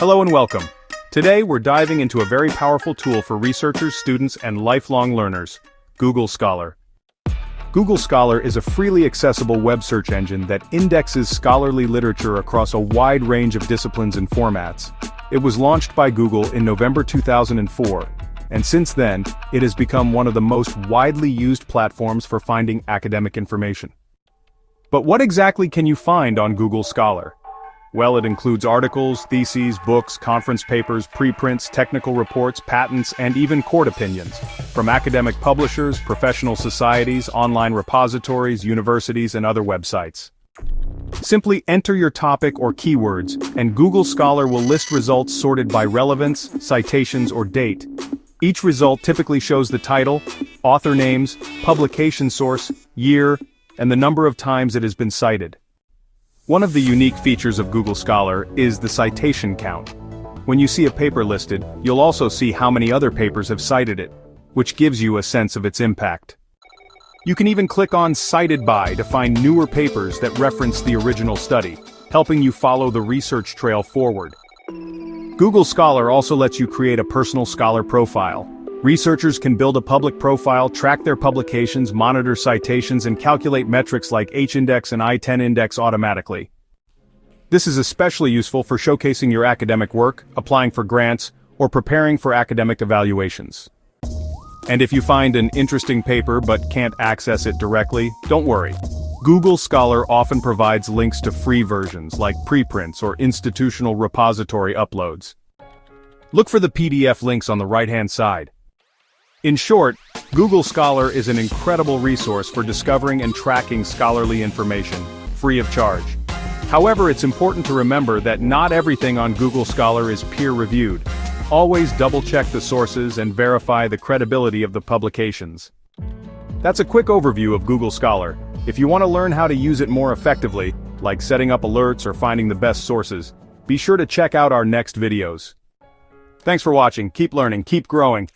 Hello and welcome. Today we're diving into a very powerful tool for researchers, students, and lifelong learners, Google Scholar. Google Scholar is a freely accessible web search engine that indexes scholarly literature across a wide range of disciplines and formats. It was launched by Google in November 2004, and since then, it has become one of the most widely used platforms for finding academic information. But what exactly can you find on Google Scholar? Well, it includes articles, theses, books, conference papers, preprints, technical reports, patents, and even court opinions, from academic publishers, professional societies, online repositories, universities, and other websites. Simply enter your topic or keywords, and Google Scholar will list results sorted by relevance, citations, or date. Each result typically shows the title, author names, publication source, year, and the number of times it has been cited. One of the unique features of Google Scholar is the citation count. When you see a paper listed, you'll also see how many other papers have cited it, which gives you a sense of its impact. You can even click on Cited By to find newer papers that reference the original study, helping you follow the research trail forward. Google Scholar also lets you create a personal scholar profile. Researchers can build a public profile, track their publications, monitor citations, and calculate metrics like H-index and I-10 index automatically. This is especially useful for showcasing your academic work, applying for grants, or preparing for academic evaluations. And if you find an interesting paper but can't access it directly, don't worry. Google Scholar often provides links to free versions like preprints or institutional repository uploads. Look for the PDF links on the right-hand side. In short, Google Scholar is an incredible resource for discovering and tracking scholarly information, free of charge. However, it's important to remember that not everything on Google Scholar is peer-reviewed. Always double-check the sources and verify the credibility of the publications. That's a quick overview of Google Scholar. If you want to learn how to use it more effectively, like setting up alerts or finding the best sources, be sure to check out our next videos. Thanks for watching, keep learning, keep growing.